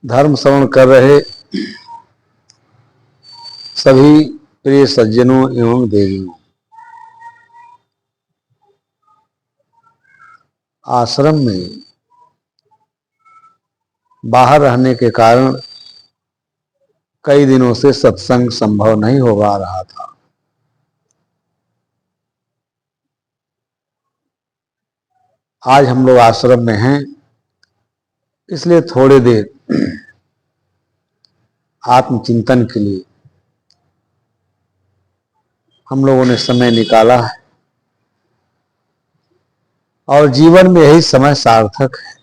धर्म श्रवण कर रहे सभी प्रिय सज्जनों एवं देवियों, आश्रम में बाहर रहने के कारण कई दिनों से सत्संग संभव नहीं हो पा रहा था। आज हम लोग आश्रम में हैं, इसलिए थोड़ी देर आत्मचिंतन के लिए हम लोगों ने समय निकाला है और जीवन में यही समय सार्थक है।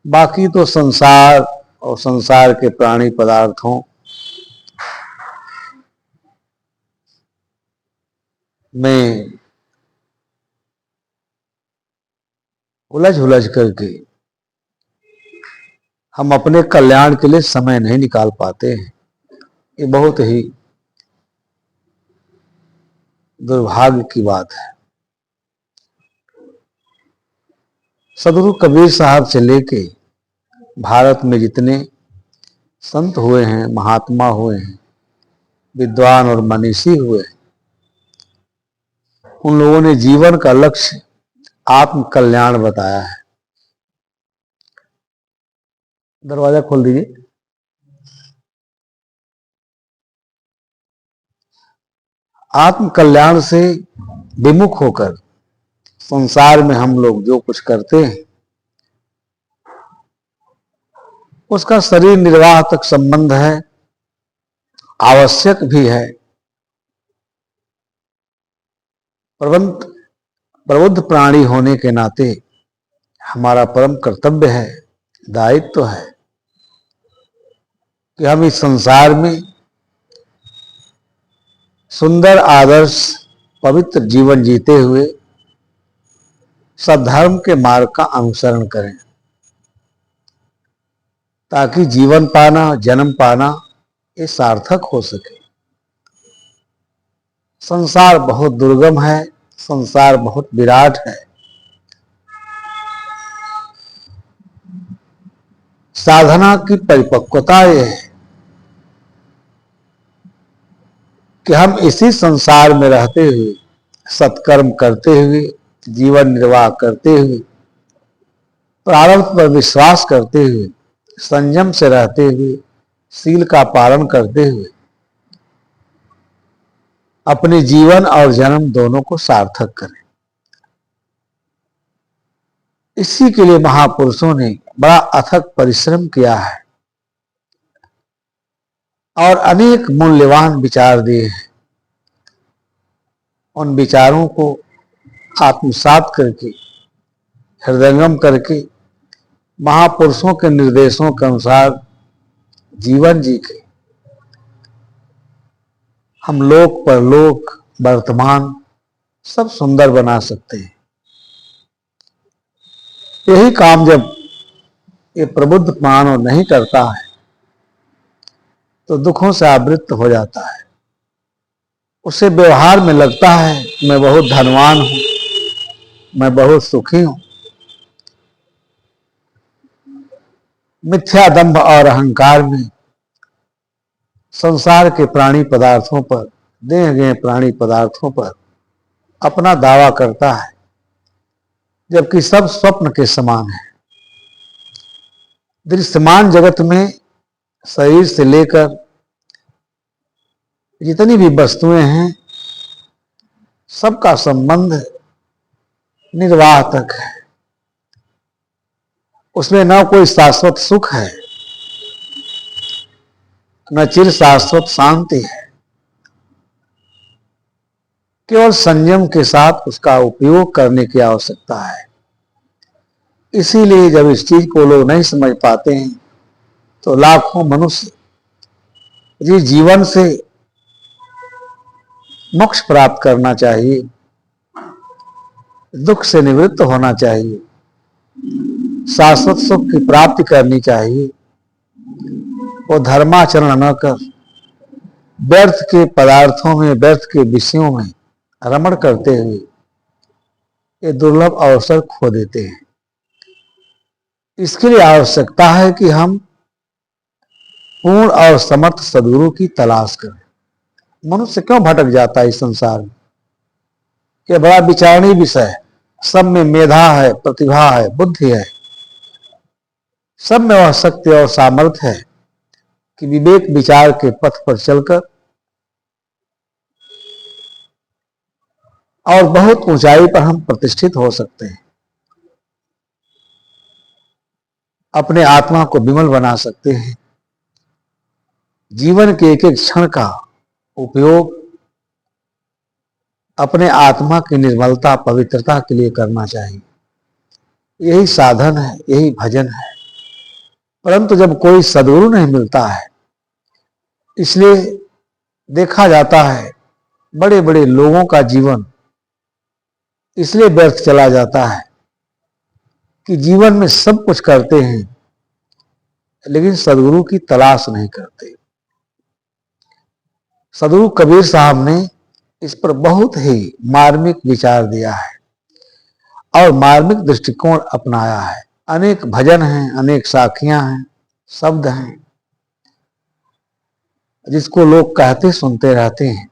बाकी तो संसार और संसार के प्राणी पदार्थों में उलझ करके हम अपने कल्याण के लिए समय नहीं निकाल पाते हैं। ये बहुत ही दुर्भाग्य की बात है। सदगुरु कबीर साहब से लेके भारत में जितने संत हुए हैं, महात्मा हुए हैं, विद्वान और मनीषी हुए हैं, उन लोगों ने जीवन का लक्ष्य आत्म कल्याण बताया है। दरवाजा खोल दीजिए। आत्म कल्याण से विमुख होकर संसार में हम लोग जो कुछ करते हैं उसका शरीर निर्वाह तक संबंध है, आवश्यक भी है। प्रबुद्ध प्राणी होने के नाते हमारा परम कर्तव्य है, दायित्व है कि हम इस संसार में सुंदर आदर्श पवित्र जीवन जीते हुए सद्धर्म के मार्ग का अनुसरण करें, ताकि जीवन पाना, जन्म पाना ये सार्थक हो सके। संसार बहुत दुर्गम है, संसार बहुत विराट है। साधना की परिपक्वता ये है कि हम इसी संसार में रहते हुए, सत्कर्म करते हुए, जीवन निर्वाह करते हुए, प्रारब्ध पर विश्वास करते हुए, संयम से रहते हुए, शील का पालन करते हुए अपने जीवन और जन्म दोनों को सार्थक करें। इसी के लिए महापुरुषों ने बड़ा अथक परिश्रम किया है और अनेक मूल्यवान विचार दिए हैं। उन विचारों को आत्मसात करके, हृदयंगम करके, महापुरुषों के निर्देशों के अनुसार जीवन जी के हम लोक परलोक वर्तमान सब सुंदर बना सकते हैं। यही काम जब ये प्रबुद्ध मानव नहीं करता है तो दुखों से आवृत्त हो जाता है। उसे व्यवहार में लगता है मैं बहुत धनवान हूं, मैं बहुत सुखी हूं। मिथ्या दंभ और अहंकार में संसार के प्राणी पदार्थों पर, देह गए प्राणी पदार्थों पर अपना दावा करता है, जबकि सब स्वप्न के समान है। दृश्यमान जगत में शरीर से लेकर जितनी भी वस्तुएं हैं सबका संबंध निर्वाह तक है। उसमें न कोई शाश्वत सुख है, न चिर शाश्वत शांति है। केवल संयम के साथ उसका उपयोग करने की आवश्यकता है। इसीलिए जब इस चीज को लोग नहीं समझ पाते हैं तो लाखों मनुष्य ये जीवन से मोक्ष प्राप्त करना चाहिए, दुख से निवृत्त होना चाहिए, शाश्वत सुख की प्राप्ति करनी चाहिए, वो धर्माचरण न कर व्यर्थ के पदार्थों में, व्यर्थ के विषयों में रमण करते हुए ये दुर्लभ अवसर खो देते हैं। इसके लिए आवश्यकता है कि हम पूर्ण और समर्थ सद्गुरु की तलाश करें। मनुष्य क्यों भटक जाता है इस संसार में? यह बड़ा विचारणीय विषय है। सब में मेधा है, प्रतिभा है, बुद्धि है, सब में वह शक्ति और सामर्थ्य है कि विवेक विचार के पथ पर चलकर और बहुत ऊंचाई पर हम प्रतिष्ठित हो सकते हैं, अपने आत्मा को विमल बना सकते हैं। जीवन के एक एक क्षण का उपयोग अपने आत्मा की निर्मलता, पवित्रता के लिए करना चाहिए। यही साधन है, यही भजन है। परंतु जब कोई सद्गुरु नहीं मिलता है, इसलिए देखा जाता है बड़े बड़े लोगों का जीवन इसलिए व्यर्थ चला जाता है कि जीवन में सब कुछ करते हैं लेकिन सद्गुरु की तलाश नहीं करते। सद्गुरु कबीर साहब ने इस पर बहुत ही मार्मिक विचार दिया है और मार्मिक दृष्टिकोण अपनाया है। अनेक भजन हैं, अनेक साखियां हैं, शब्द हैं, जिसको लोग कहते सुनते रहते हैं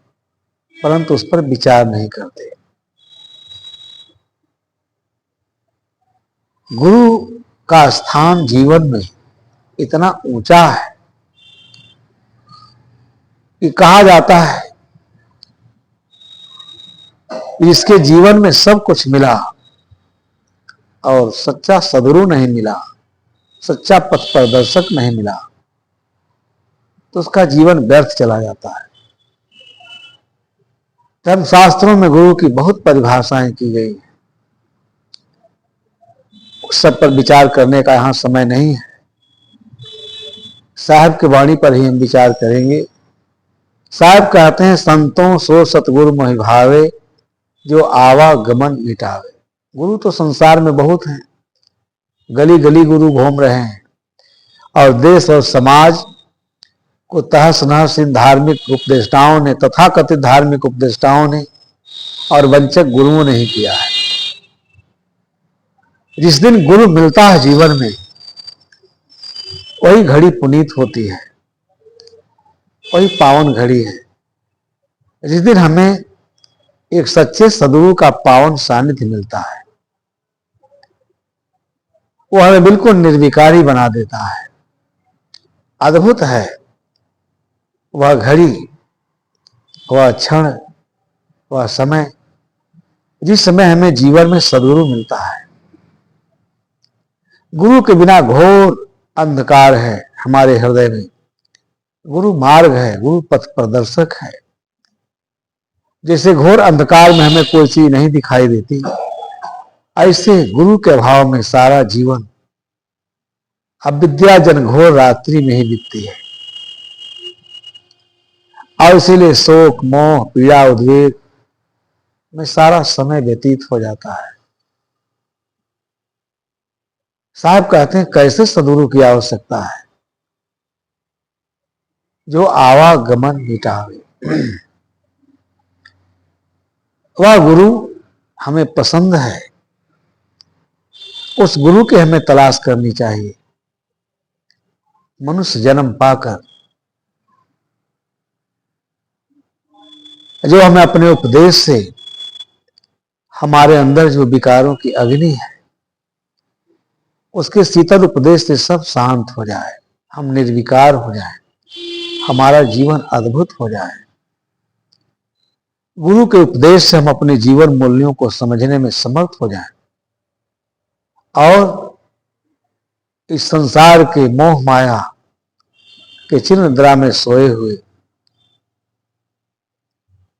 परंतु उस पर विचार नहीं करते। गुरु का स्थान जीवन में इतना ऊंचा है कि कहा जाता है जिसके जीवन में सब कुछ मिला और सच्चा सद्गुरु नहीं मिला, सच्चा पथ प्रदर्शक नहीं मिला, तो उसका जीवन व्यर्थ चला जाता है। धर्मशास्त्रों में गुरु की बहुत परिभाषाएं की गई हैं, सब पर विचार करने का यहां समय नहीं है। साहब की वाणी पर ही हम विचार करेंगे। साहब कहते हैं, संतों सो सतगुरु मोहि भावे, जो आवागमन मिटावे। गुरु तो संसार में बहुत हैं, गली गली गुरु घूम रहे हैं और देश और समाज को तहस नहस इन धार्मिक उपदेष्टाओं ने, तथाकथित धार्मिक उपदेष्टाओं ने और वंचक गुरुओं ने ही किया है। जिस दिन गुरु मिलता है जीवन में, वही घड़ी पुनीत होती है, वही पावन घड़ी है। जिस दिन हमें एक सच्चे सद्गुरु का पावन सानिध्य मिलता है, वो हमें बिल्कुल निर्विकारी बना देता है। अद्भुत है वह घड़ी, वह क्षण, वह समय, जिस समय हमें जीवन में सद्गुरु मिलता है। गुरु के बिना घोर अंधकार है हमारे हृदय में। गुरु मार्ग है, गुरु पथ प्रदर्शक है। जैसे घोर अंधकार में हमें कोई चीज नहीं दिखाई देती, ऐसे गुरु के अभाव में सारा जीवन अविद्या जन घोर रात्रि में ही बीतती है। और इसीलिए शोक, मोह, पीड़ा, उद्वेग में सारा समय व्यतीत हो जाता है। साहब कहते हैं, कैसे सद्गुरु की आवश्यकता है? जो आवागमन मिटावे। वह गुरु हमें पसंद है, उस गुरु की हमें तलाश करनी चाहिए। मनुष्य जन्म पाकर जो हमें अपने उपदेश से हमारे अंदर जो विकारों की अग्नि है, उसके शीतल उपदेश से सब शांत हो जाए, हम निर्विकार हो जाए, हमारा जीवन अद्भुत हो जाए। गुरु के उपदेश से हम अपने जीवन मूल्यों को समझने में समर्थ हो जाएं और इस संसार के मोह माया के चिन्ह निद्रा में सोए हुए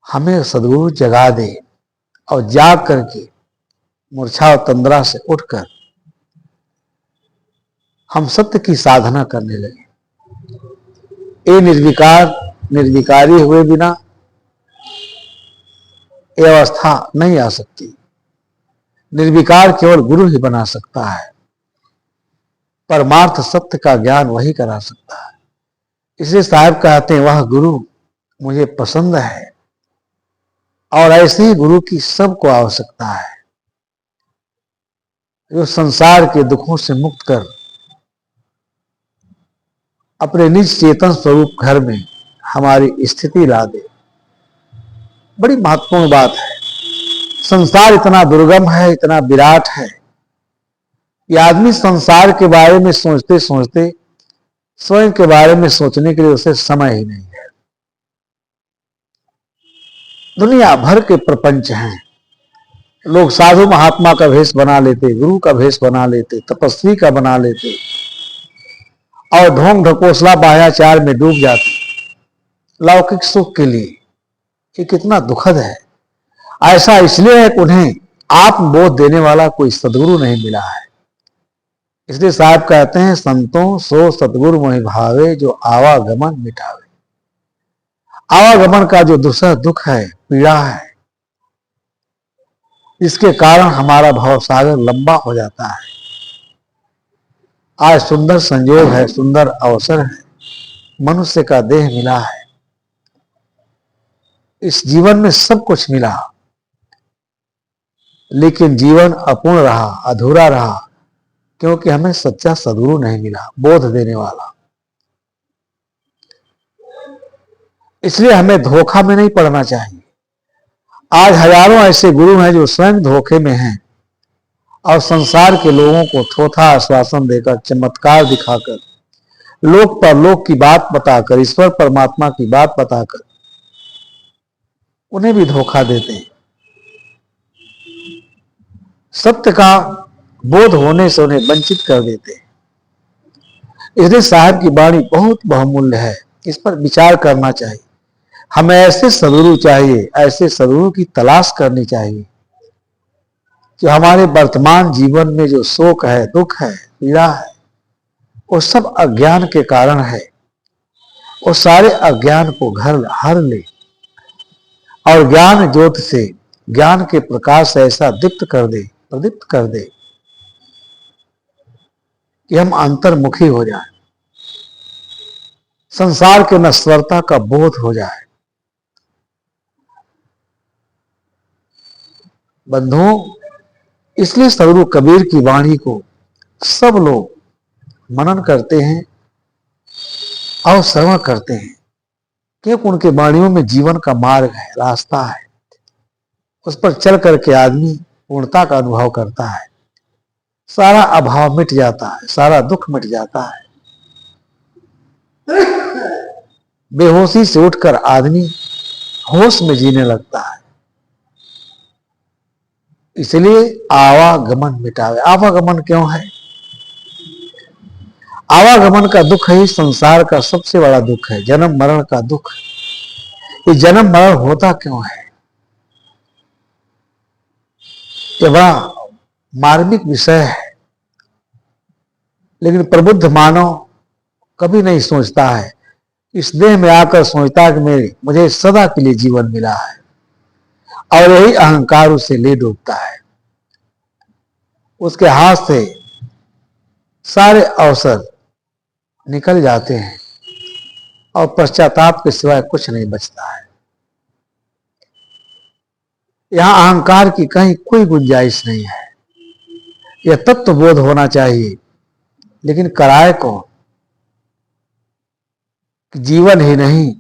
हमें सद्गुरु जगा दे और जाग करके मूर्छा और तंद्रा से उठकर हम सत्य की साधना करने लगे। ये निर्विकारी हुए बिना ये अवस्था नहीं आ सकती। निर्विकार केवल गुरु ही बना सकता है। परमार्थ सत्य का ज्ञान वही करा सकता है। इसलिए साहब कहते हैं, वह गुरु मुझे पसंद है और ऐसे ही गुरु की सबको आवश्यकता है। जो संसार के दुखों से मुक्त कर अपने निज चेतन स्वरूप घर में हमारी स्थिति ला दे। बड़ी महत्वपूर्ण बात है। संसार इतना दुर्गम है, इतना विराट है कि आदमी संसार के बारे में सोचते सोचते स्वयं के बारे में सोचने के लिए उसे समय ही नहीं है। दुनिया भर के प्रपंच हैं। लोग साधु महात्मा का भेष बना लेते, गुरु का भेष बना लेते, तपस्वी का बना लेते और ढोंग ढकोसला बाह्याचार में डूब जाते लौकिक सुख के लिए। ये कितना दुखद है। ऐसा इसलिए है कि उन्हें आत्मबोध देने वाला कोई सदगुरु नहीं मिला है। इसलिए साहब कहते हैं, संतों सो सतगुरु मोहि भावे, जो आवागमन मिटावे। आवागमन का जो दूसरा दुख है, पीड़ा है, इसके कारण हमारा भवसागर लंबा हो जाता है। आज सुंदर संयोग है, सुंदर अवसर है, मनुष्य का देह मिला है। इस जीवन में सब कुछ मिला, लेकिन जीवन अपूर्ण रहा, अधूरा रहा, क्योंकि हमें सच्चा सद्गुरु नहीं मिला, बोध देने वाला। इसलिए हमें धोखा में नहीं पड़ना चाहिए। आज हजारों ऐसे गुरु हैं जो स्वयं धोखे में हैं और संसार के लोगों को थोथा आश्वासन देकर, चमत्कार दिखाकर, लोक पर लोक की बात बताकर, ईश्वर परमात्मा की बात बताकर उन्हें भी धोखा देते हैं। सत्य का बोध होने से उन्हें वंचित कर देते हैं। इसलिए साहब की वाणी बहुत बहुमूल्य है, इस पर विचार करना चाहिए। हमें ऐसे सद्गुरु चाहिए, ऐसे सद्गुरु की तलाश करनी चाहिए जो हमारे वर्तमान जीवन में जो शोक है, दुख है, पीड़ा है, वो सब अज्ञान के कारण है। वो सारे अज्ञान को घर हर ले और ज्ञान ज्योति से, ज्ञान के प्रकाश से ऐसा दीप्त कर दे, प्रदीप्त कर दे कि हम अंतर्मुखी हो जाएं, संसार के नश्वरता का बोध हो जाए। बंधुओं, इसलिए सद्गुरु कबीर की वाणी को सब लोग मनन करते हैं और श्रवण करते हैं, क्योंकि उनके वाणियों में जीवन का मार्ग है, रास्ता है। उस पर चल करके आदमी पूर्णता का अनुभव करता है, सारा अभाव मिट जाता है, सारा दुख मिट जाता है। बेहोशी से उठकर आदमी होश में जीने लगता है। इसलिए आवागमन मिटावे। आवागमन क्यों है? आवागमन का दुख ही संसार का सबसे बड़ा दुख है, जन्म मरण का दुख। ये जन्म मरण होता क्यों है? ये बड़ा मार्मिक विषय है, लेकिन प्रबुद्ध मानव कभी नहीं सोचता है। इस देह में आकर सोचता है कि मुझे सदा के लिए जीवन मिला है, और यही अहंकार उसे ले डूबता है। उसके हाथ से सारे अवसर निकल जाते हैं और पश्चाताप के सिवाय कुछ नहीं बचता है। यहां अहंकार की कहीं कोई गुंजाइश नहीं है। यह तत्व बोध होना चाहिए, लेकिन कराए कौन? जीवन ही नहीं,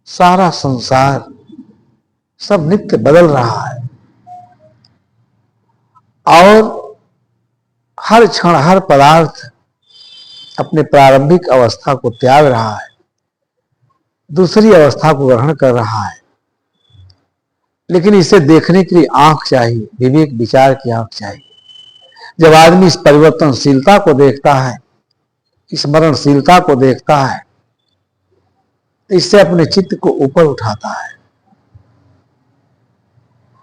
सारा संसार सब नित्य बदल रहा है और हर क्षण हर पदार्थ अपने प्रारंभिक अवस्था को त्याग रहा है, दूसरी अवस्था को ग्रहण कर रहा है। लेकिन इसे देखने के लिए आंख चाहिए, विवेक विचार की आंख चाहिए। जब आदमी इस परिवर्तनशीलता को देखता है, इस मरणशीलता को देखता है, तो इससे अपने चित्त को ऊपर उठाता है।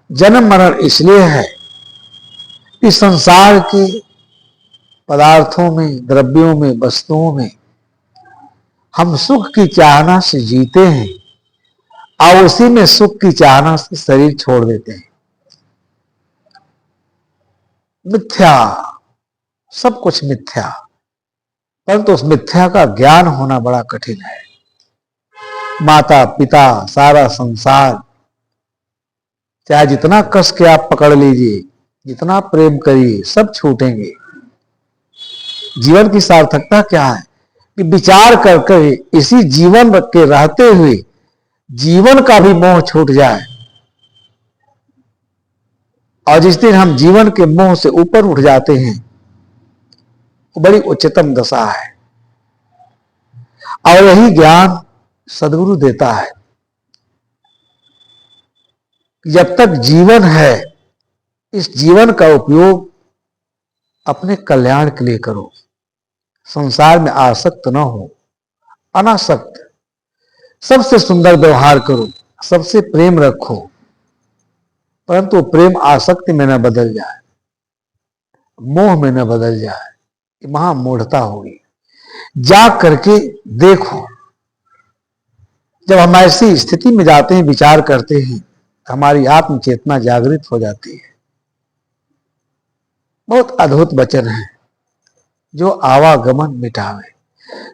जन्म मरण इसलिए है कि संसार के पदार्थों में, द्रव्यों में, वस्तुओं में हम सुख की चाहना से जीते हैं और उसी में सुख की चाहना से शरीर छोड़ देते हैं। मिथ्या, सब कुछ मिथ्या, परंतु उस मिथ्या का ज्ञान होना बड़ा कठिन है। माता पिता, सारा संसार, चाहे जितना कस के आप पकड़ लीजिए, जितना प्रेम करिए सब छूटेंगे। जीवन की सार्थकता क्या है कि विचार करके इसी जीवन के रहते हुए जीवन का भी मोह छूट जाए, और जिस दिन हम जीवन के मोह से ऊपर उठ जाते हैं वो बड़ी उच्चतम दशा है। और यही ज्ञान सदगुरु देता है। जब तक जीवन है इस जीवन का उपयोग अपने कल्याण के लिए करो। संसार में आसक्त न हो, अनासक्त। सबसे सुंदर व्यवहार करो, सबसे प्रेम रखो, परंतु प्रेम आसक्ति में न बदल जाए, मोह में न बदल जाए। महा मूढ़ता होगी। जाग करके देखो। जब हम ऐसी स्थिति में जाते हैं, विचार करते हैं, हमारी आत्म चेतना जागृत हो जाती है। बहुत अद्भुत वचन है, जो आवागमन मिटावे।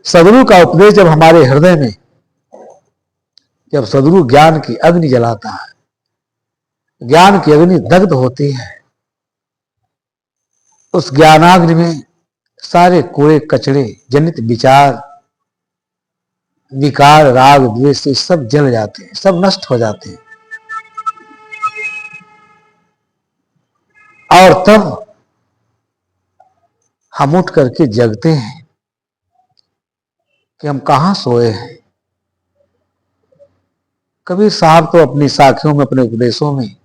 सदगुरु का उपदेश जब हमारे हृदय में, जब सदगुरु ज्ञान की अग्नि जलाता है, ज्ञान की अग्नि दग्ध होती है, उस ज्ञानाग्नि में सारे कूड़े कचड़े जनित विचार, विकार, राग, द्वेष सब जल जाते हैं, सब नष्ट हो जाते हैं। और तब हम उठ करके जगते हैं कि हम कहां सोए हैं। कबीर साहब तो अपनी साखियों में, अपने उपदेशों में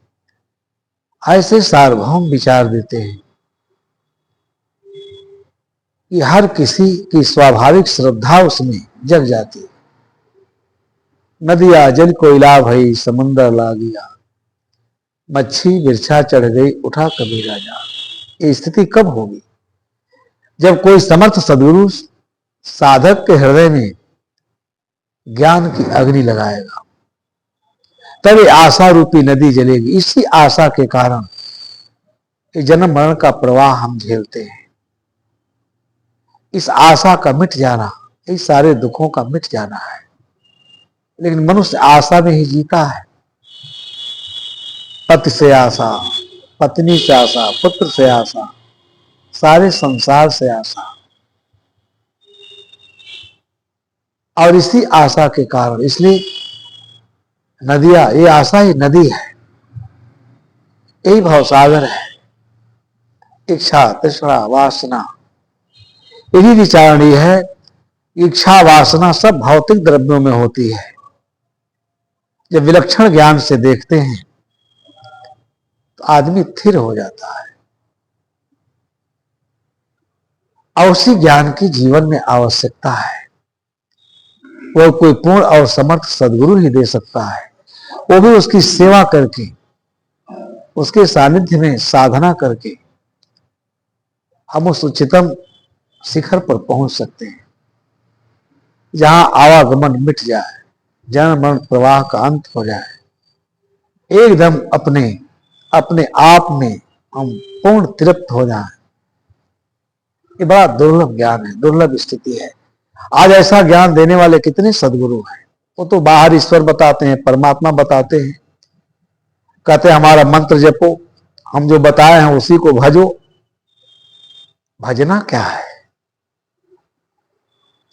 ऐसे सार्वभौम विचार देते हैं कि हर किसी की स्वाभाविक श्रद्धा उसमें जग जाती है। नदिया जल कोयला भई समुंदर लागिया, मच्छी बिरछा चढ़ गई उठा कबीरा जा। ये स्थिति कब होगी? जब कोई समर्थ सद्गुरु साधक के हृदय में ज्ञान की अग्नि लगाएगा, तब ये आशा रूपी नदी जलेगी। इसी आशा के कारण ये जन्म मरण का प्रवाह हम झेलते हैं। इस आशा का मिट जाना, इस सारे दुखों का मिट जाना है। लेकिन मनुष्य आशा में ही जीता है। पति से आशा, पत्नी से आशा, पुत्र से आशा, सारे संसार से आशा। और इसी आशा के कारण, इसलिए नदियां, ये आशा ही नदी है, यही भवसागर है। इच्छा, तृष्णा, वासना, यही विचारणी है। इच्छा वासना सब भौतिक द्रव्यों में होती है। जब विलक्षण ज्ञान से देखते हैं तो आदमी स्थिर हो जाता है। और उसी ज्ञान की जीवन में आवश्यकता है। वो कोई पूर्ण और समर्थ सद्गुरु ही दे सकता है, वो भी उसकी सेवा करके, उसके सानिध्य में साधना करके हम उस उच्चतम शिखर पर पहुंच सकते हैं, जहां आवागमन मिट जाए, जन्म मरण प्रवाह का अंत हो जाए, एकदम अपने अपने आप में हम पूर्ण तृप्त हो जाएं। ये बड़ा दुर्लभ ज्ञान है, दुर्लभ स्थिति है। आज ऐसा ज्ञान देने वाले कितने सद्गुरु हैं। वो तो बाहर ईश्वर बताते हैं, परमात्मा बताते हैं, कहते हैं हमारा मंत्र जपो, हम जो बताए हैं उसी को भजो। भजना क्या है?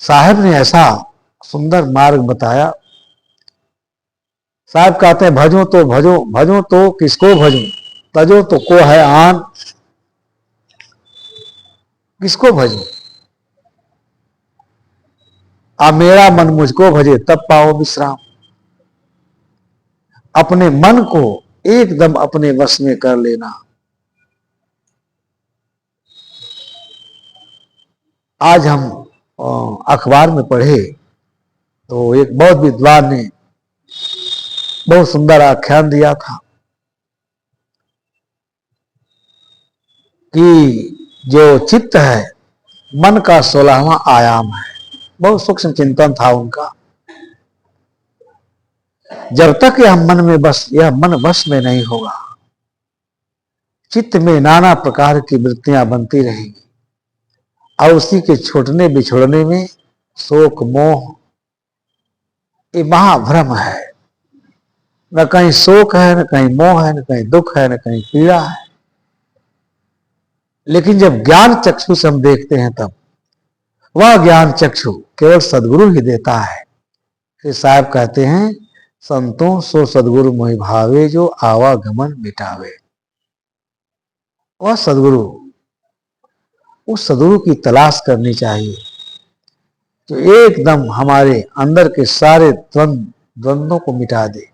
साहब ने ऐसा सुंदर मार्ग बताया। साहब कहते हैं भजो तो भजो, भजो तो किसको भजो, तजो तो को है आन। किसको भजो? आ मेरा मन मुझको भजे तब पाओ विश्राम। अपने मन को एकदम अपने वश में कर लेना। आज हम अखबार में पढ़े तो एक बहुत विद्वान ने बहुत सुंदर आख्यान दिया था कि जो चित्त है मन का 16वां आयाम है। बहुत सूक्ष्म चिंतन था उनका। जब तक यह मन में बस, यह मन वश में नहीं होगा, चित्त में नाना प्रकार की वृत्तियां बनती रहेंगी। और उसी के छूटने बिछुड़ने में शोक मोह, ये महाभ्रम है। न कहीं शोक है, न कहीं मोह है, न कहीं दुख है, न कहीं पीड़ा है। लेकिन जब ज्ञान चक्षु से हम देखते हैं तब वह ज्ञान चक्षु केवल सदगुरु ही देता है। फिर साहब कहते हैं, संतों सो सदगुरु मोहि भावे, जो आवागमन मिटावे। वह सदगुरु, उस सदगुरु की तलाश करनी चाहिए जो एकदम हमारे अंदर के सारे द्वंद्वों को मिटा दे,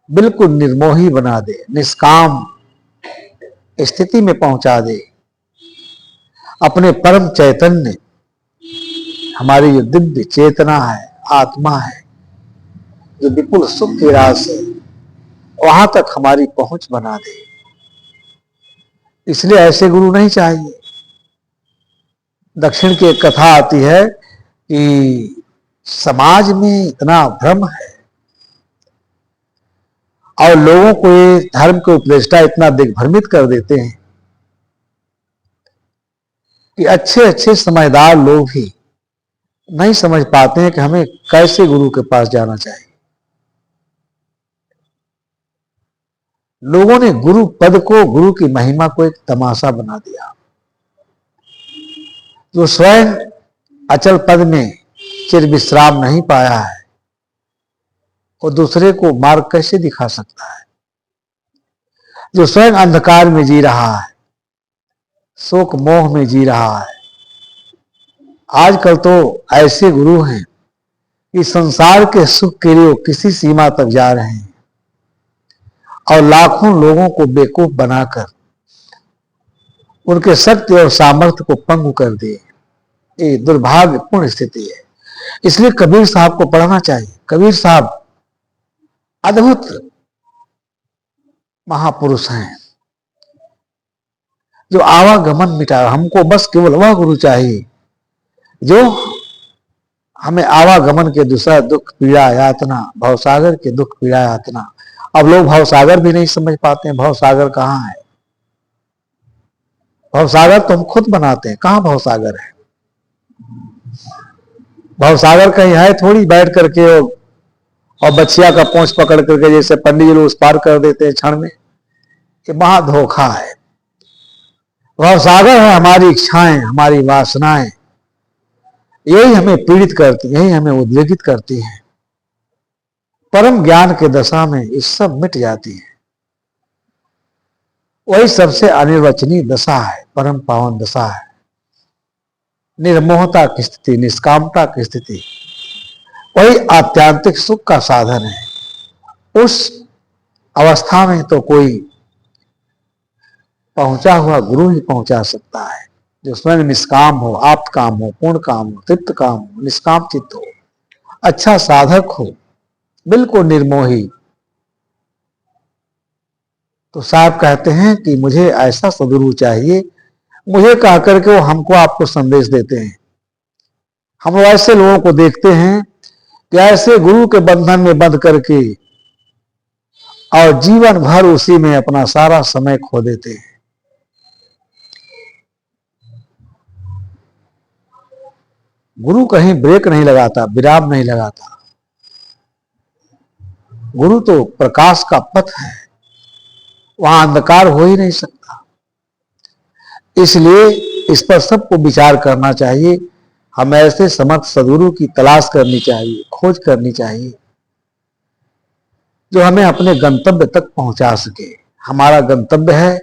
बिल्कुल निर्मोही बना दे, निष्काम स्थिति में पहुंचा दे। अपने परम चैतन्य, हमारी जो दिव्य चेतना है, आत्मा है, जो विपुल सुख की रास है, वहां तक हमारी पहुंच बना दे। इसलिए ऐसे गुरु नहीं चाहिए। दक्षिण की एक कथा आती है कि समाज में इतना भ्रम है और लोगों को ये धर्म के उपदेष्टा इतना दिग्भ्रमित कर देते हैं कि अच्छे अच्छे समझदार लोग ही नहीं समझ पाते हैं कि हमें कैसे गुरु के पास जाना चाहिए। लोगों ने गुरु पद को, गुरु की महिमा को एक तमाशा बना दिया। जो स्वयं अचल पद में चिर विश्राम नहीं पाया है, वो दूसरे को मार्ग कैसे दिखा सकता है? जो स्वयं अंधकार में जी रहा है, शोक मोह में जी रहा है। आजकल तो ऐसे गुरु हैं कि संसार के सुख के लिए किसी सीमा तक जा रहे हैं और लाखों लोगों को बेवकूफ बनाकर उनके शक्ति और सामर्थ्य को पंगु कर दिए। ये दुर्भाग्यपूर्ण स्थिति है। इसलिए कबीर साहब को पढ़ना चाहिए। कबीर साहब अद्भुत महापुरुष हैं जो आवागमन मिटा। हमको बस केवल वह गुरु चाहिए जो हमें आवागमन के दूसरा दुख पीड़ा यातना, भवसागर के दुख पीड़ा यातना। अब लोग भवसागर भी नहीं समझ पाते हैं। भवसागर कहाँ है? भवसागर तो हम खुद बनाते हैं। कहाँ भवसागर है? भवसागर कहीं है थोड़ी बैठ करके और बच्चिया का पोंछ पकड़ करके जैसे पंडित जी लोग उस पार कर देते हैं क्षण में। ये महा धोखा है। भवसागर है हमारी इच्छाएं, हमारी वासनाएं। यही हमें पीड़ित करती, यही हमें उद्वेगित करती है। परम ज्ञान के दशा में ये सब मिट जाती है। वही सबसे अनिर्वचनीय दशा है, परम पावन दशा है। निर्मोहता की स्थिति, निष्कामता की स्थिति, वही आत्यांतिक सुख का साधन है। उस अवस्था में तो कोई पहुंचा हुआ गुरु ही पहुंचा सकता है, जो स्वयं निष्काम हो, आप्त काम हो, पूर्ण काम हो, तृप्त काम हो, निष्काम चित्त हो, अच्छा साधक हो, बिल्कुल निर्मोही। तो साहब कहते हैं कि मुझे ऐसा सदगुरु चाहिए। मुझे कह करके वो हमको आपको संदेश देते हैं। हम ऐसे लोगों को देखते हैं कि ऐसे गुरु के बंधन में बंध करके और जीवन भर उसी में अपना सारा समय खो देते हैं। गुरु कहीं ब्रेक नहीं लगाता, विराम नहीं लगाता। गुरु तो प्रकाश का पथ है, वहां अंधकार हो ही नहीं सकता। इसलिए इस पर सबको विचार करना चाहिए। हमें ऐसे समर्थ सदगुरु की तलाश करनी चाहिए, खोज करनी चाहिए, जो हमें अपने गंतव्य तक पहुंचा सके। हमारा गंतव्य है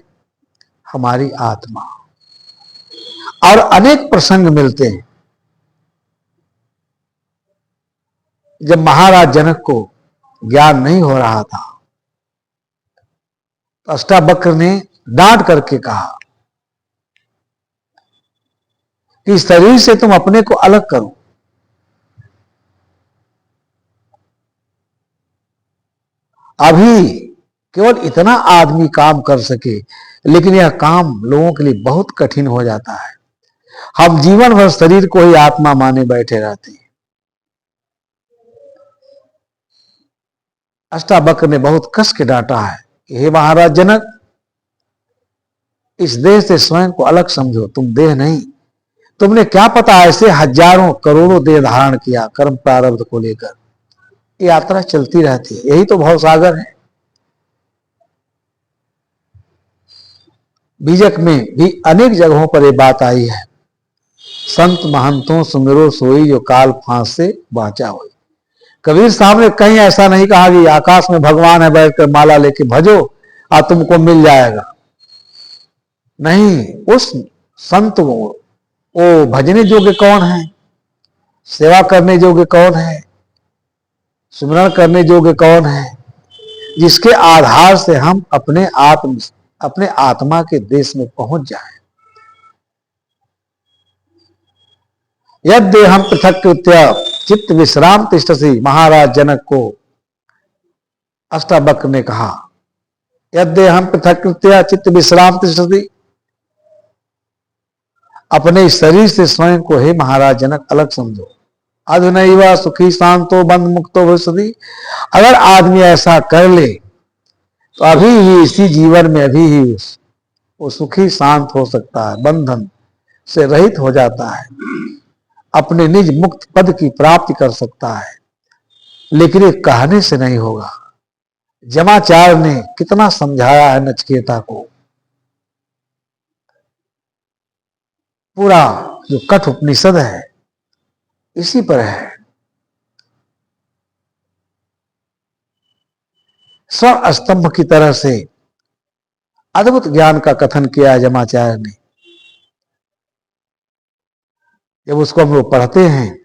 हमारी आत्मा। और अनेक प्रसंग मिलते हैं। जब महाराज जनक को ज्ञान नहीं हो रहा था तो अष्टावक्र ने डांट करके कहा कि शरीर से तुम अपने को अलग करो। अभी केवल इतना आदमी काम कर सके, लेकिन यह काम लोगों के लिए बहुत कठिन हो जाता है। हम जीवन भर शरीर को ही आत्मा माने बैठे रहते हैं। अष्टावक्र ने बहुत कस के डांटा है, हे महाराज जनक, इस देह से स्वयं को अलग समझो। तुम देह नहीं। तुमने क्या पता ऐसे हजारों करोड़ों देह धारण किया कर्म प्रारब्ध को लेकर। यात्रा चलती रहती है, यही तो भवसागर है। बीजक में भी अनेक जगहों पर यह बात आई है। संत महंतों सुमिरो सोई जो काल फांस से बाँचा हो। कबीर साहब ने कहीं ऐसा नहीं कहा कि आकाश में भगवान है, बैठकर माला लेके भजो और तुमको मिल जाएगा। नहीं, उस संत वो भजने योग्य कौन है, सेवा करने योग्य कौन है, सुमरण करने योग्य कौन है, जिसके आधार से हम अपने आत्मा के देश में पहुंच जाएं। यद देहम पृथक कृत्य चित्त विश्राम तिष्ठसि, महाराज जनक को अष्टावक्र ने कहा। यद देहम पृथक कृत्य चित्त विश्राम तिष्ठसि, अपने शरीर से स्वयं को हे महाराज जनक अलग समझो। अधुनैव सुखी शांतो बंध मुक्तो भविष्यति, अगर आदमी ऐसा कर ले तो अभी ही इसी जीवन में अभी ही वो सुखी शांत हो सकता है, बंधन से रहित हो जाता है, अपने निज मुक्त पद की प्राप्ति कर सकता है। लेकिन ये कहने से नहीं होगा। जमाचार्य ने कितना समझाया है नचिकेता को। पूरा जो कठ उपनिषद है इसी पर है। स्वर्ण स्तंभ की तरह से अद्भुत ज्ञान का कथन किया है जमाचार्य ने। जब उसको हम लोग पढ़ते हैं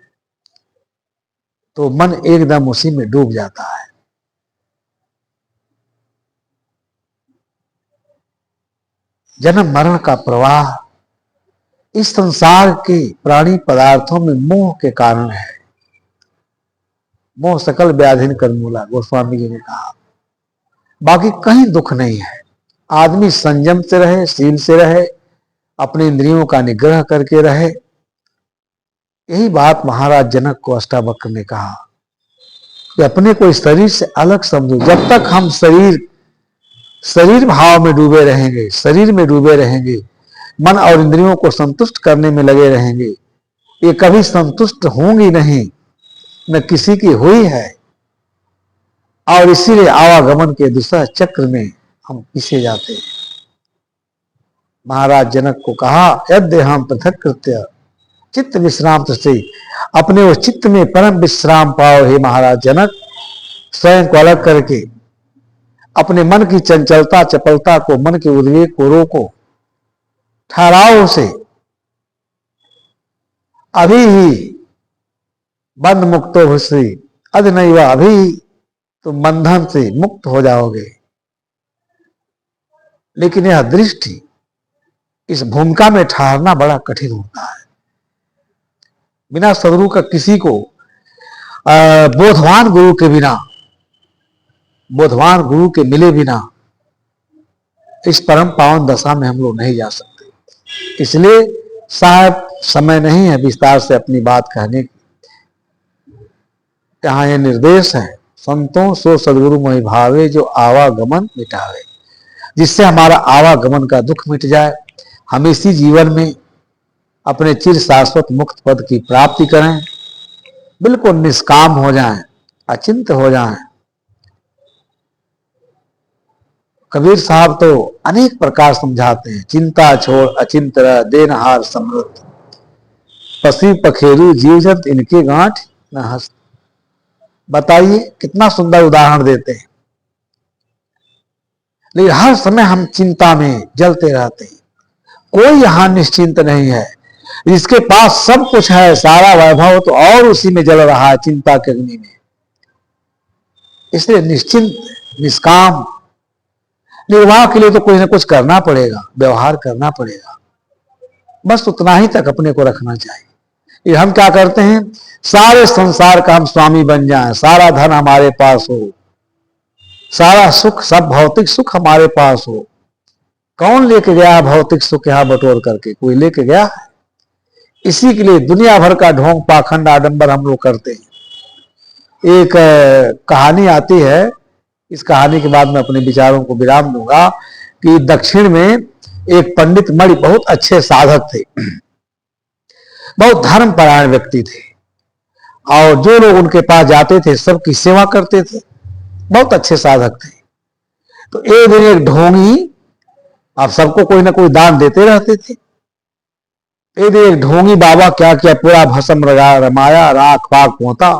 तो मन एकदम उसी में डूब जाता है। जन्म मरण का प्रवाह इस संसार के प्राणी पदार्थों में मोह के कारण है। मोह सकल व्याधिन कर्मूला, गोस्वामी जी ने कहा। बाकी कहीं दुख नहीं है। आदमी संयम से रहे, शील से रहे, अपने इंद्रियों का निग्रह करके रहे। यही बात महाराज जनक को अष्टावक्र ने कहा कि अपने को इस शरीर से अलग समझो। जब तक हम शरीर भाव में डूबे रहेंगे, शरीर में डूबे रहेंगे, मन और इंद्रियों को संतुष्ट करने में लगे रहेंगे, ये कभी संतुष्ट होंगी नहीं, न किसी की हुई है। और इसीलिए आवागमन के दूसरा चक्र में हम पीछे जाते हैं। महाराज जनक को कहा, यद्य हम पृथक कृत्य चित्त विश्राम से, अपने उस चित्त में परम विश्राम पाओ हे महाराज जनक। स्वयं को अलग करके अपने मन की चंचलता चपलता को, मन के उद्वेग को रोको, ठहराओ उसे। अभी ही बंध मुक्तो भविष्यति, अध नहीं हुआ, अभी ही तुम बंधन से मुक्त हो जाओगे। लेकिन यह दृष्टि, इस भूमिका में ठहरना बड़ा कठिन होता है। बिना सदगुरु का किसी को, बोधवान गुरु के बिना, बोधवान गुरु के मिले बिना इस परम पावन दशा में हम लोग नहीं जा सकते। इसलिए साहब समय नहीं है विस्तार से अपनी बात कहने की। यहाँ यह निर्देश है, संतों सो सदगुरु मोहि भावे, जो आवागमन मिटावे। जिससे हमारा आवागमन का दुख मिट जाए, हम इसी जीवन में अपने चिर शाश्वत मुक्त पद की प्राप्ति करें, बिल्कुल निष्काम हो जाएं, अचिंत हो जाएं। कबीर साहब तो अनेक प्रकार समझाते हैं। चिंता छोड़ अचिंत रह, देनहार समृद्ध, पसी पखेरु जीव जंत इनके गांठ न हंस। बताइए कितना सुंदर उदाहरण देते हैं। लेकिन हर समय हम चिंता में जलते रहते हैं। कोई यहां निश्चिंत नहीं है। जिसके पास सब कुछ है, सारा वैभव, तो और उसी में जल रहा है, चिंता के अग्नि में। इसलिए निश्चिंत निष्काम निर्वाह के लिए तो कुछ न कुछ करना पड़ेगा, व्यवहार करना पड़ेगा। बस उतना ही तक अपने को रखना चाहिए। ये हम क्या करते हैं, सारे संसार का हम स्वामी बन जाएं, सारा धन हमारे पास हो, सारा सुख, सब भौतिक सुख हमारे पास हो। कौन लेके गया है भौतिक सुख यहां बटोर करके? कोई लेके गया है? इसी के लिए दुनिया भर का ढोंग पाखंड आडंबर हम लोग करते हैं। एक कहानी आती है, इस कहानी के बाद मैं अपने विचारों को विराम दूंगा, कि दक्षिण में एक पंडित मणि बहुत अच्छे साधक थे, बहुत धर्मपरायण व्यक्ति थे, और जो लोग उनके पास जाते थे सबकी सेवा करते थे, बहुत अच्छे साधक थे। तो एक दिन एक ढोंगी अब सबको कोई ना कोई दान देते रहते थे। एक ढोंगी बाबा क्या किया, पूरा भस्म रमाया, राख पाक पोता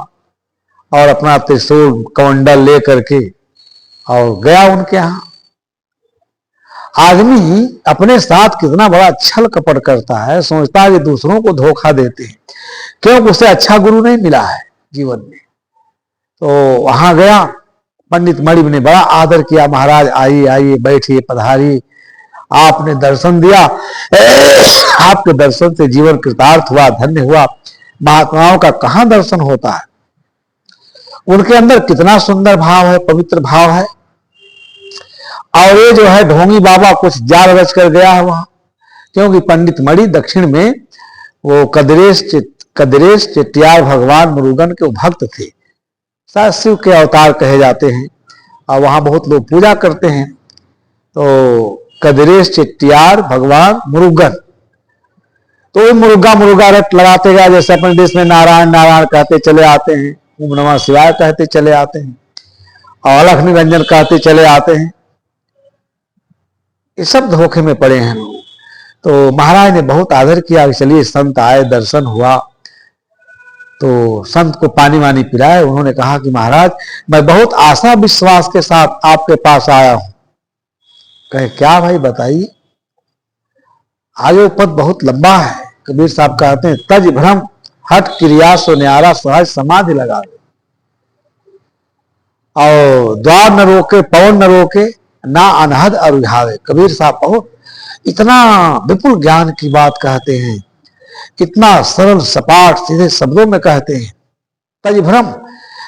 और अपना त्रिशूल कमंडल ले करके और गया उनके यहां। आदमी अपने साथ कितना बड़ा छल कपट करता है, सोचता है कि दूसरों को धोखा देते हैं, क्योंकि उसे अच्छा गुरु नहीं मिला है जीवन में। तो वहां गया, पंडित मणि ने बड़ा आदर किया, महाराज आइए आइए बैठिए पधारिए, आपने दर्शन दिया, आपके दर्शन से जीवन कृतार्थ हुआ, धन्य हुआ। महात्माओं का कहां दर्शन होता है, उनके अंदर कितना सुंदर भाव है, पवित्र भाव है। और ये जो है ढोंगी बाबा कुछ जाल रच कर गया है वहां, क्योंकि पंडित मणि दक्षिण में वो कदरेश चेट्टियार भगवान मुरुगन के भक्त थे, शायद शिव के अवतार कहे जाते हैं, और वहां बहुत लोग पूजा करते हैं। तो कदरेश चेट्टियार भगवान मुरुगन, तो मुरुगा रट लगाते गया, जैसे अपने देश में नारायण नारायण कहते चले आते हैं, ओम नमः शिवाय कहते चले आते हैं, और अलख निरंजन कहते चले आते हैं। ये सब धोखे में पड़े हैं लोग। तो महाराज ने बहुत आदर किया, चलिए संत आए, दर्शन हुआ, तो संत को पानी वानी पिलाए। उन्होंने कहा कि महाराज मैं बहुत आशा विश्वास के साथ आपके पास आया हूं। कहे क्या भाई बताइए। आगे पद बहुत लंबा है। कबीर साहब कहते हैं, तज भ्रम हट क्रिया सो न्यारा सहज समाधि लगा दे, और द्वार न रोके पवन न रोके ना अनहद अरुझावे। कबीर साहब बहुत इतना विपुल ज्ञान की बात कहते हैं, इतना सरल सपाट सीधे शब्दों में कहते हैं। तज भ्रम,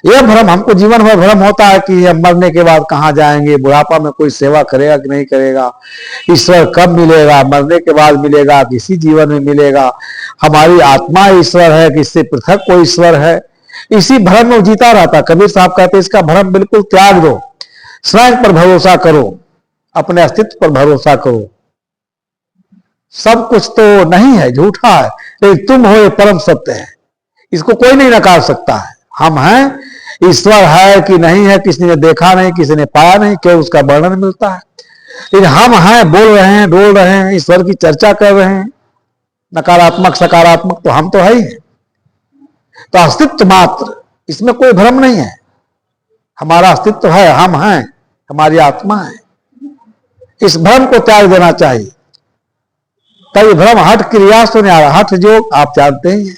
यह भ्रम हमको जीवन भर भ्रम होता है कि हम मरने के बाद कहां जाएंगे, बुढ़ापा में कोई सेवा करेगा कि नहीं करेगा, ईश्वर कब मिलेगा, मरने के बाद मिलेगा, किसी जीवन में मिलेगा, हमारी आत्मा ईश्वर है कि इससे पृथक कोई ईश्वर है, इसी भ्रम में जीता रहता। कबीर साहब कहते इसका भ्रम बिल्कुल त्याग दो, स्वयं पर भरोसा करो, अपने अस्तित्व पर भरोसा करो। सब कुछ तो नहीं है, झूठा है, लेकिन तुम हो ये परम सत्य है, इसको कोई नहीं नकार सकता है। हम हैं, ईश्वर है कि नहीं है किसी ने देखा नहीं, किसी ने पाया नहीं, क्यों उसका वर्णन मिलता है, लेकिन हम हैं, बोल रहे हैं, डोल रहे हैं, ईश्वर की चर्चा कर रहे हैं, नकारात्मक सकारात्मक तो हम तो है ही है। तो अस्तित्व मात्र, इसमें कोई भ्रम नहीं है, हमारा अस्तित्व है, हम हैं, हमारी आत्मा है। इस भ्रम को त्याग देना चाहिए। तभी भ्रम हट क्रिया से न्यारा, हठ योग आप जानते ही हैं,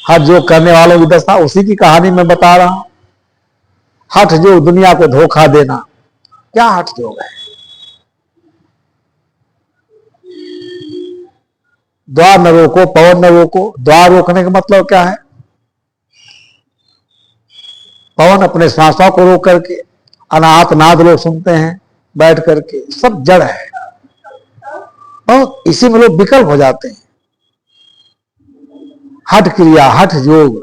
हठ योग करने वालों की दशा, उसी की कहानी मैं बता रहा हूं। हठ योग दुनिया को धोखा देना, क्या हठ योग है। द्वार न रोको पवन न रोको, द्वार रोकने का मतलब क्या है, पवन अपने श्वासों को रोक करके, अनाहत नाद लोग सुनते हैं बैठ करके, सब जड़ है और इसी में लोग विकल्प हो जाते हैं। हठ क्रिया, हठ योग,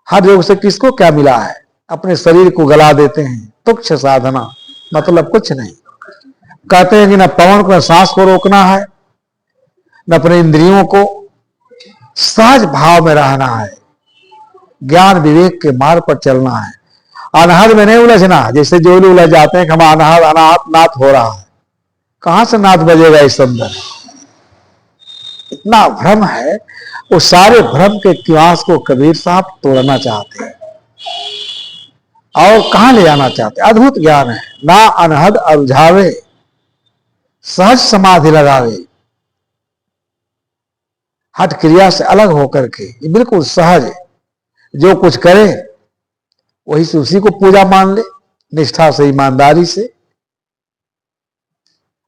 हठ योग से किसको क्या मिला है, अपने शरीर को गला देते हैं, तुच्छ साधना, मतलब कुछ नहीं। कहते हैं कि न पवन को, सांस को रोकना है, न अपने इंद्रियों को, सहज भाव में रहना है, ज्ञान विवेक के मार्ग पर चलना है, अनहद में नहीं उलझना। जैसे जो लोग उलझ जाते हैं कि हम अनहद अनाहत नाथ हो रहा है, कहां से नाथ बजेगा इस अंदर, इतना भ्रम है। उस सारे भ्रम के किवास को कबीर साहब तोड़ना चाहते हैं और कहां ले जाना चाहते हैं। अद्भुत ज्ञान है, ना अनहद अरुझावे सहज समाधि लगावे। हठ क्रिया से अलग होकर के ये बिल्कुल सहज है, जो कुछ करे वही से उसी को पूजा मान ले, निष्ठा से ईमानदारी से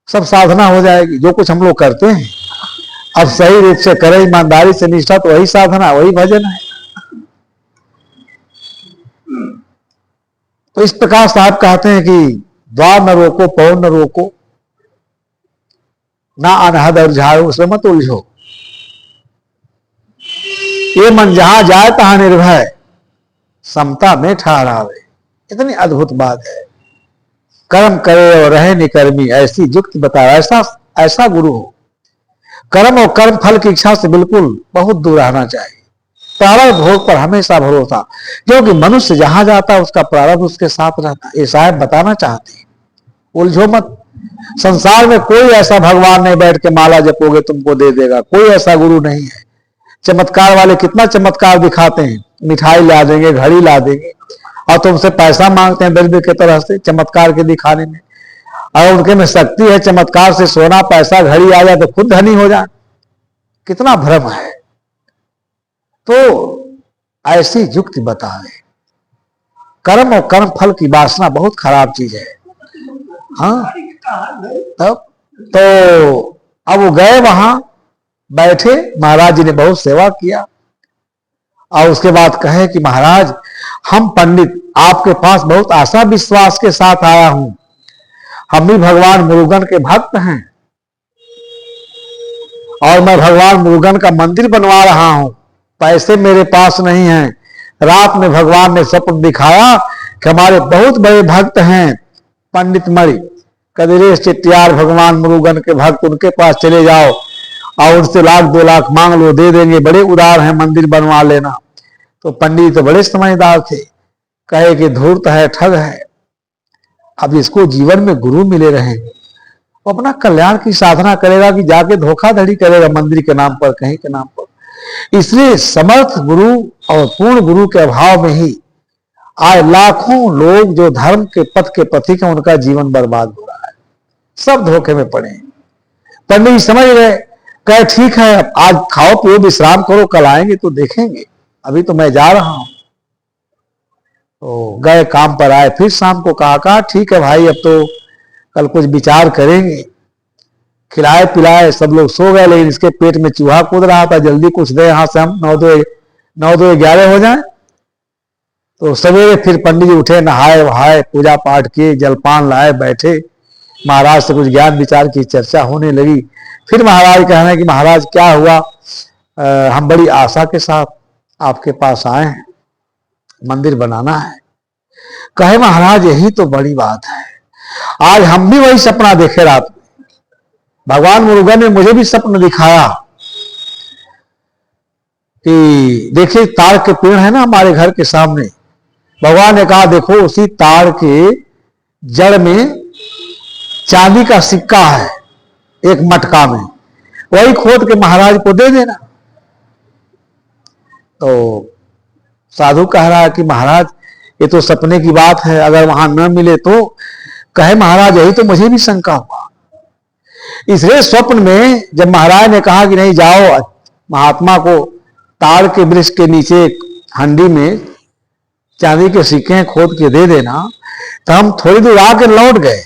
सब साधना हो जाएगी। जो कुछ हम लोग करते हैं अब सही रूप से करें, ईमानदारी से, निष्ठा, तो वही साधना, वही भजन है। तो इस प्रकार साहब कहते हैं कि द्वार न रोको पवन न रोको, ना अनहद अरुझावे, उसमें मत उलझो। ये मन जहां जाए तहां निर्भय, समता में ठहरावे। इतनी अद्भुत बात है। कर्म करे और रहे निकर्मी, ऐसी युक्ति बताओ। ऐसा गुरु हो। कर्म और कर्म फल की इच्छा से बिल्कुल बहुत दूर रहना चाहिए। प्रारब्ध भोग पर हमेशा भरोसा, क्योंकि मनुष्य जहां जाता है उसका प्रारब्ध उसके साथ रहता है। ये साहब बताना चाहते हैं, उलझो मत, संसार में कोई ऐसा भगवान नहीं बैठ के माला जपोगे तुमको दे देगा, कोई ऐसा गुरु नहीं है। चमत्कार वाले कितना चमत्कार दिखाते हैं, मिठाई ला देंगे, घड़ी ला देंगे, और तुमसे पैसा मांगते हैं दरिद्र की तरह से चमत्कार के दिखाने में। और उनके में शक्ति है, चमत्कार से सोना पैसा घड़ी आ जाए तो खुद धनी हो जाए। कितना भ्रम है। तो ऐसी युक्ति बतावे। कर्म और कर्म फल की वासना बहुत खराब चीज है। हाँ, तब तो अब वो गए वहां बैठे, महाराज जी ने बहुत सेवा किया और उसके बाद कहे कि महाराज हम पंडित आपके पास बहुत आशा विश्वास के साथ आया हूं, हम भी भगवान मुरुगन के भक्त हैं और मैं भगवान मुरुगन का मंदिर बनवा रहा हूं, पैसे मेरे पास नहीं हैं। रात में भगवान ने स्वप्न दिखाया कि हमारे बहुत बड़े भक्त हैं पंडित मणि कदिरेश चिट्टियार, भगवान मुरुगन के भक्त, उनके पास चले जाओ और उनसे 1,00,000 2,00,000 मांग लो, दे देंगे, बड़े उदार हैं, मंदिर बनवा लेना। तो पंडित तो बड़े समझदार थे, कहे कि धूर्त है, ठग है, अब इसको जीवन में गुरु मिले रहे, वो अपना कल्याण की साधना करेगा कि जाके धोखाधड़ी करेगा मंदिर के नाम पर, कहीं के नाम पर। इसलिए समर्थ गुरु और पूर्ण गुरु के अभाव में ही आज लाखों लोग जो धर्म के पथ के पथिक हैं उनका जीवन बर्बाद हो रहा है, सब धोखे में पड़े। पंडित जी समझ गए, कहे ठीक है अब आज खाओ पियो विश्राम करो, कल आएंगे तो देखेंगे, अभी तो मैं जा रहा हूं। तो गए, काम पर आए, फिर शाम को कहा ठीक है भाई अब तो कल कुछ विचार करेंगे। खिलाए पिलाए, सब लोग सो गए, लेकिन इसके पेट में चूहा कूद रहा था, जल्दी कुछ दे यहां से हम 9-2-11 हो जाए। तो सवेरे फिर पंडित जी उठे, नहाए वहाए, पूजा पाठ किए, जलपान लाए, बैठे, महाराज से कुछ ज्ञान विचार की चर्चा होने लगी। फिर महाराज कहने कि महाराज क्या हुआ, हम बड़ी आशा के साथ आपके पास आए हैं, मंदिर बनाना है। कहे महाराज यही तो बड़ी बात है, आज हम भी वही सपना देखे रात में, भगवान मुरुगन ने मुझे भी सपना दिखाया कि देखिए ताड़ के पेड़ है ना हमारे घर के सामने, भगवान ने कहा देखो उसी ताड़ के जड़ में चांदी का सिक्का है एक मटका में, वही खोद के महाराज को दे देना। तो साधु कह रहा है कि महाराज ये तो सपने की बात है, अगर वहां न मिले तो। कहे महाराज यही तो मुझे भी शंका हुआ, इसलिए स्वप्न में जब महाराज ने कहा कि नहीं जाओ महात्मा को ताड़ के वृक्ष के नीचे हंडी में चांदी के सिक्के खोद के दे देना, तो हम थोड़ी दूर आकर लौट गए,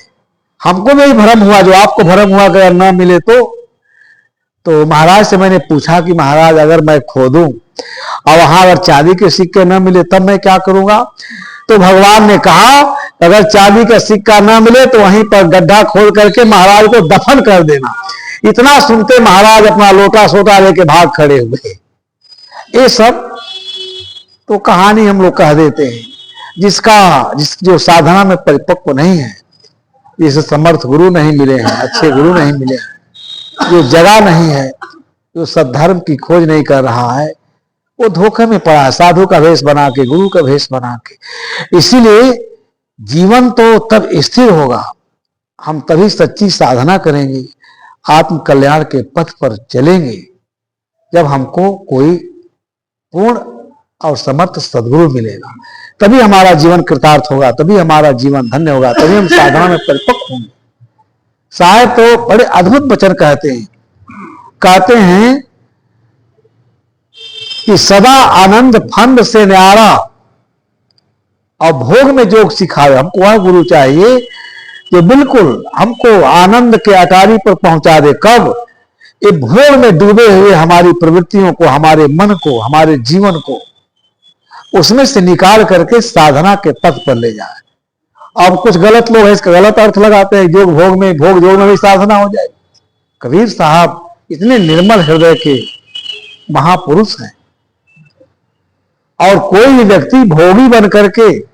हमको भी भ्रम हुआ जो आपको भ्रम हुआ अगर न मिले तो महाराज से मैंने पूछा कि महाराज अगर मैं खोदूं और वहां अगर चांदी के सिक्के न मिले तब मैं क्या करूंगा। तो भगवान ने कहा अगर चांदी का सिक्का न मिले तो वहीं पर गड्ढा खोद करके महाराज को दफन कर देना। इतना सुनते महाराज अपना लोटा सोटा लेके भाग खड़े हुए। ये सब तो कहानी हम लोग कह देते हैं, जो साधना में परिपक्व नहीं है, जिसे समर्थ गुरु नहीं मिले हैं, अच्छे गुरु नहीं मिले हैं, जो जगह नहीं है, जो सद्धर्म की खोज नहीं कर रहा है, वो धोखे में पड़ा है, साधु का भेष बना के, गुरु का भेष बना के। इसीलिए जीवन तो तब स्थिर होगा, हम तभी सच्ची साधना करेंगे, आत्म कल्याण के पथ पर चलेंगे, जब हमको कोई पूर्ण और समर्थ सद्गुरु मिलेगा, तभी हमारा जीवन कृतार्थ होगा, तभी हमारा जीवन धन्य होगा, तभी हम साधना में परिपक्व होंगे। साहेब तो बड़े अद्भुत वचन कहते हैं कि सदा आनंद फंद से न्यारा और भोग में जोग सिखाए। हमको वह गुरु चाहिए जो बिल्कुल हमको आनंद के अटारी पर पहुंचा दे। कब? ये भोग में डूबे हुए हमारी प्रवृत्तियों को, हमारे मन को, हमारे जीवन को उसमें से निकाल करके साधना के पथ पर ले जाए। अब कुछ गलत लोग हैं इसका गलत अर्थ लगाते हैं, योग भोग में, भोग योग में भी साधना हो जाए। कबीर साहब इतने निर्मल हृदय के महापुरुष हैं, और कोई भी व्यक्ति भोगी बन करके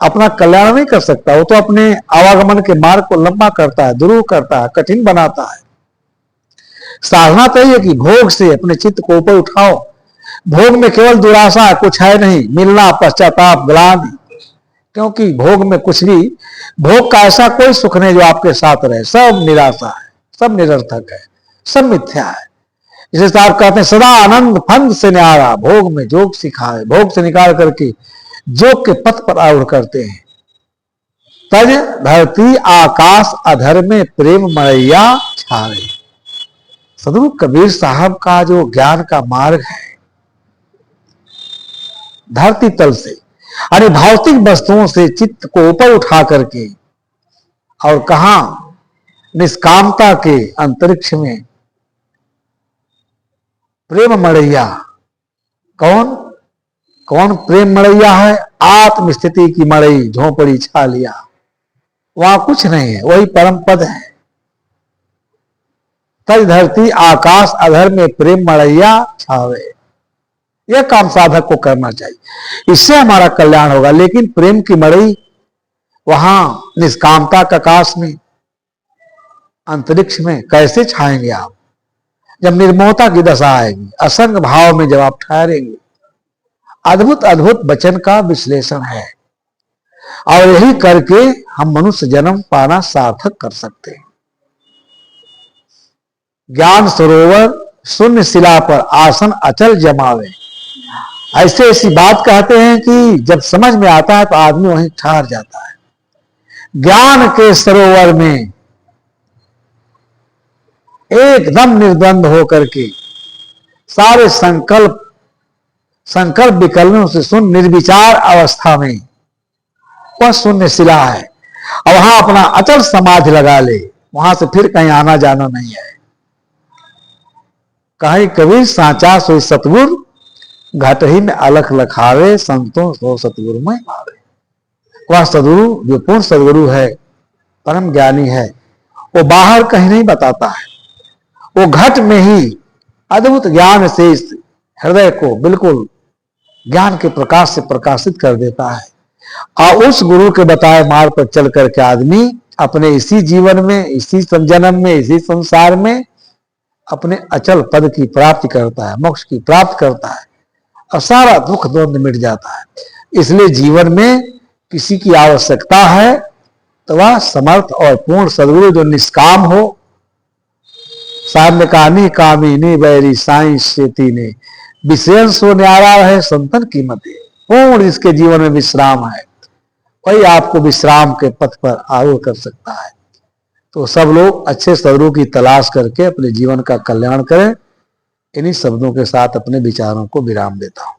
अपना कल्याण नहीं कर सकता। वो तो अपने आवागमन के मार्ग को लंबा करता है, दुरूह करता है, कठिन बनाता है। साधना तो है कि भोग से अपने चित्त को ऊपर उठाओ। भोग में केवल दुराशा, कुछ है नहीं, मिलना, पश्चाताप, ग्लानि, क्योंकि भोग में कुछ भी, भोग का ऐसा कोई सुख नहीं जो आपके साथ रहे, सब निराशा है, सब निरर्थक है, सब मिथ्या है। इसे आप कहते हैं सदा आनंद फंद से न्यारा, भोग में जोग सिखाए, भोग से निकाल करके जोग के पथ पर आरूढ़ करते हैं। तज धरती आकाश अधर में प्रेम मरैया छावे। सदगुरु कबीर साहब का जो ज्ञान का मार्ग है, धरती तल से यानी भौतिक वस्तुओं से चित्त को ऊपर उठा करके और कहा निष्कामता के अंतरिक्ष में प्रेम मड़ैया। कौन कौन प्रेम मड़ैया है? आत्म स्थिति की मड़ई झोंपड़ी छा लिया, वहां कुछ नहीं है, वही परम पद है। तज धरती आकाश अधर में प्रेम मड़ैया छावे, यह काम साधक को करना चाहिए, इससे हमारा कल्याण होगा। लेकिन प्रेम की मड़ई वहां निष्कामता का आकाश में अंतरिक्ष में कैसे छाएंगे आप? जब निर्मोहता की दशा आएगी, असंग भाव में जब आप ठहरेंगे। अद्भुत अद्भुत वचन का विश्लेषण है और यही करके हम मनुष्य जन्म पाना सार्थक कर सकते हैं। ज्ञान सरोवर शून्य शिला पर आसन अचल जमावे, ऐसे ऐसी बात कहते हैं कि जब समझ में आता है तो आदमी वहीं ठहर जाता है। ज्ञान के सरोवर में एकदम निर्द्वंद होकर के सारे संकल्प विकल्पों से शून्य निर्विचार अवस्था में वह शून्य शिला है और वहां अपना अचल समाधि लगा ले, वहां से फिर कहीं आना जाना नहीं है। कहीं कबीर साचा सोई सतगुरु, घट ही में अलख लखावे, संतों सो सतगुरु में भावे। वह सदगुरु जो पूर्ण सदगुरु है, परम ज्ञानी है, वो बाहर कहीं नहीं बताता है, वो घट में ही अद्भुत ज्ञान से इस हृदय को बिल्कुल ज्ञान के प्रकाश से प्रकाशित कर देता है। और उस गुरु के बताए मार्ग पर चल करके आदमी अपने इसी जीवन में, इसी जन्म में, इसी संसार में अपने अचल पद की प्राप्ति करता है, मोक्ष की प्राप्ति करता है और सारा दुख द्वंद मिट जाता है। इसलिए जीवन में किसी की आवश्यकता है तो वह समर्थ और पूर्ण सदगुरु जो निष्काम हो। साहब ने कहा नी कामी नी बैरी साई शेती ने, विषय सो न्यारा है संतन की मते। पूर्ण जिसके जीवन में विश्राम है वही आपको विश्राम के पथ पर आरूढ़ कर सकता है। तो सब लोग अच्छे सदगुरु की तलाश करके अपने जीवन का कल्याण करें। इन्हीं शब्दों के साथ अपने विचारों को विराम देता हूं।